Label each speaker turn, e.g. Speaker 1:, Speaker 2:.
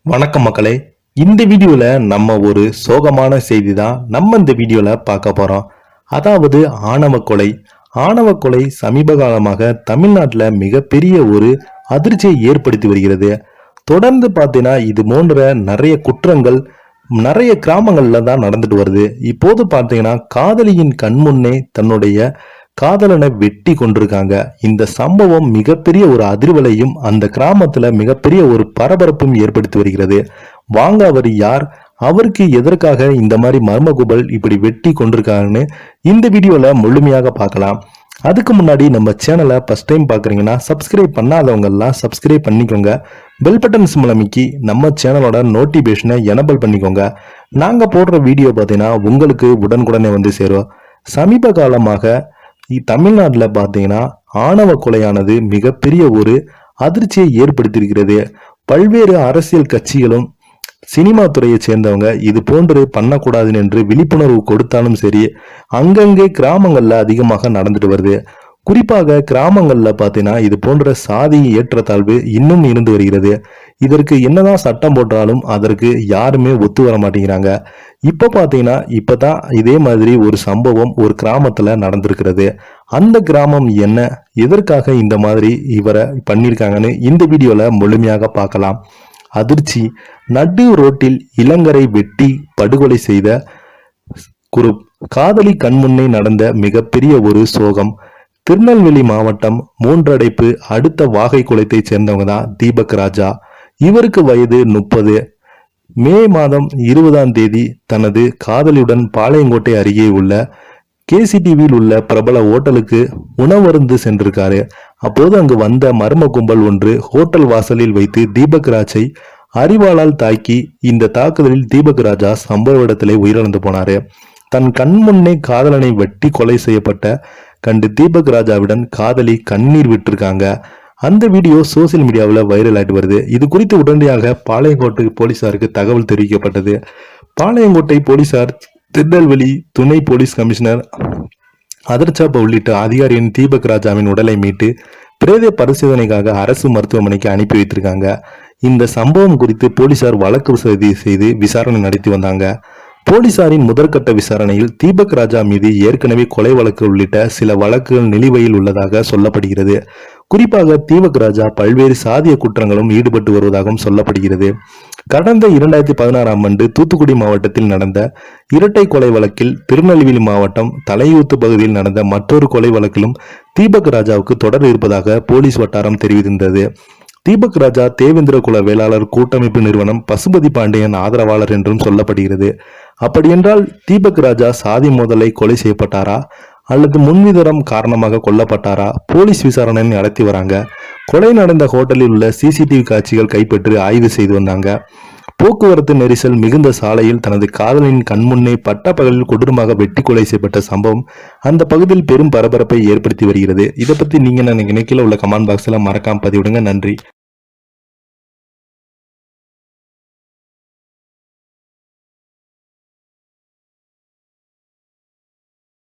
Speaker 1: வணக்கம் மக்களே. இந்த வீடியோல நம்ம ஒரு சோகமான செய்தி தான் நம்ம இந்த வீடியோல பார்க்க போறோம். அதாவது ஆணவ கொலை சமீப காலமாக தமிழ்நாட்டில் மிகப்பெரிய ஒரு அதிர்ச்சியை ஏற்படுத்தி வருகிறது. தொடர்ந்து பார்த்தீங்கன்னா இது போன்ற நிறைய குற்றங்கள் நிறைய கிராமங்கள்ல தான் நடந்துட்டு வருது. இப்போது பார்த்தீங்கன்னா காதலியின் கண்முன்னே தன்னுடைய காதலனை வெட்டி கொண்டிருக்காங்க. இந்த சம்பவம் மிகப்பெரிய ஒரு அதிர்வலையும் அந்த கிராமத்துல மிகப்பெரிய ஒரு பரபரப்பும் ஏற்படுத்தி வருகிறது. வாங்க, அவர் யார், அவருக்கு எதற்காக இந்த மாதிரி மர்ம கும்பல் இப்படி வெட்டி கொண்டிருக்காங்கன்னு இந்த வீடியோல முழுமையாக பார்க்கலாம். அதுக்கு முன்னாடி நம்ம சேனலை ஃபர்ஸ்ட் டைம் பாக்குறீங்கன்னா சப்ஸ்கிரைப் பண்ணாதவங்க எல்லாம் சப்ஸ்கிரைப் பண்ணிக்கோங்க. பெல் பட்டன் சிம்பளமிக்கி நம்ம சேனலோட நோட்டிபிகேஷனை எனபிள் பண்ணிக்கோங்க. நாங்க போடுற வீடியோ பார்த்தீங்கன்னா உங்களுக்கு உடனுக்குடனே வந்து சேரும். சமீப காலமாக தமிழ்நாட்டில் பார்த்தீங்கன்னா ஆணவ கொலையானது மிகப்பெரிய ஒரு அதிர்ச்சியை ஏற்படுத்தியிருக்கிறது. பல்வேறு அரசியல் கட்சிகளும் சினிமா துறையை சேர்ந்தவங்க இது போன்று பண்ணக்கூடாதுன்னு என்று விழிப்புணர்வு கொடுத்தாலும் சரி, அங்கங்கே கிராமங்கள்ல அதிகமாக நடந்துட்டு வருது. குறிப்பாக கிராமங்கள்ல பாத்தீங்கன்னா இது போன்ற சாதி ஏற்றத்தாழ்வு இன்னும் இருந்து வருகிறது. இதற்கு என்னதான் சட்டம் போட்டாலும் அதற்கு யாருமே ஒத்து வர மாட்டேங்கிறாங்க. இப்ப பாத்தீங்கன்னா இப்பதான் இதே மாதிரி ஒரு சம்பவம் ஒரு கிராமத்துல நடந்திருக்கிறது. அந்த கிராமம் என்ன, எதற்காக இந்த மாதிரி இவரை பண்ணிருக்காங்கன்னு இந்த வீடியோல முழுமையாக பார்க்கலாம். அதிர்ச்சி. நடு ரோட்டில் இளங்கரை வெட்டி படுகொலை செய்த குரூப். காதலி கண்முன்னே நடந்த மிகப்பெரிய ஒரு சோகம். திருநெல்வேலி மாவட்டம் மூன்றடைப்பு அடுத்த வாகை குளத்தை சேர்ந்தவங்க தான் தீபக் ராஜா. இவருக்கு வயது 30. மே மாதம் 20ஆம் தேதி தனது காதலியுடன் பாளையங்கோட்டை அருகே உள்ள கேசிடிவியில் உள்ள பிரபல ஹோட்டலுக்கு உணவருந்து சென்றிருக்காரு. அப்போது அங்கு வந்த மர்ம கும்பல் ஒன்று ஹோட்டல் வாசலில் வைத்து தீபக் ராஜை அரிவாளால் தாக்கி, இந்த தாக்குதலில் தீபக் ராஜா சம்பவ இடத்திலே உயிரிழந்து போனாரு. தன் கண் முன்னே காதலனை வெட்டி கொலை செய்யப்பட்ட கண்டு தீபக் ராஜாவுடன் காதலி கண்ணீர் விட்டிருக்காங்க. அந்த வீடியோ சோசியல் மீடியாவில் வைரல் ஆகிட்டு வருது. இது குறித்து உடனடியாக பாளையங்கோட்டை போலீசாருக்கு தகவல் தெரிவிக்கப்பட்டது. பாளையங்கோட்டை போலீசார், திருநெல்வேலி துணை போலீஸ் கமிஷனர் அதர்ச்சாப்பா உள்ளிட்ட அதிகாரியின் தீபக் ராஜாவின் உடலை மீட்டு பிரேத பரிசோதனைக்காக அரசு மருத்துவமனைக்கு அனுப்பி வைத்திருக்காங்க. இந்த சம்பவம் குறித்து போலீசார் வழக்கு செய்து விசாரணை நடத்தி வந்தாங்க. போலீசாரின் முதற்கட்ட விசாரணையில் தீபக் ராஜா மீது ஏற்கனவே கொலை வழக்கு உள்ளிட்ட சில வழக்குகள் நிலுவையில் உள்ளதாக சொல்லப்படுகிறது. குறிப்பாக தீபக் ராஜா பல்வேறு சாதிய குற்றங்களும் ஈடுபட்டு வருவதாகவும் சொல்லப்படுகிறது. கடந்த 2016ஆம் ஆண்டு தூத்துக்குடி மாவட்டத்தில் நடந்த இரட்டை கொலை வழக்கில் திருநெல்வேலி மாவட்டம் தலையூத்து பகுதியில் நடந்த மற்றொரு கொலை வழக்கிலும் தீபக் ராஜாவுக்கு தொடர் இருப்பதாக போலீஸ் வட்டாரம் தெரிவித்திருந்தது. தீபக் ராஜா தேவேந்திர குல வேளாளர் கூட்டமைப்பு நிறுவனம் பசுபதி பாண்டியன் ஆதரவாளர் என்றும் சொல்லப்படுகிறது. அப்படியென்றால் தீபக் ராஜா சாதி மோதலை கொலை செய்யப்பட்டாரா அல்லது முன்விதரம் காரணமாக கொல்லப்பட்டாரா? போலீஸ் விசாரணை நடத்தி வராங்க. கொலை நடந்த ஹோட்டலில் உள்ள சிசிடிவி காட்சிகள் கைப்பற்றி ஆய்வு செய்து வந்தாங்க. போக்குவரத்து நெரிசல் மிகுந்த சாலையில் தனது காதலின் கண்முன்னே பட்டப்பகலில் கொடூரமாக வெட்டி கொலை செய்யப்பட்ட சம்பவம் அந்த பகுதியில் பெரும் பரபரப்பை ஏற்படுத்தி வருகிறது. இதை பத்தி நீங்க நினைக்கல உள்ள கமெண்ட் பாக்ஸ்ல மறக்காம பதிவிடுங்க. நன்றி.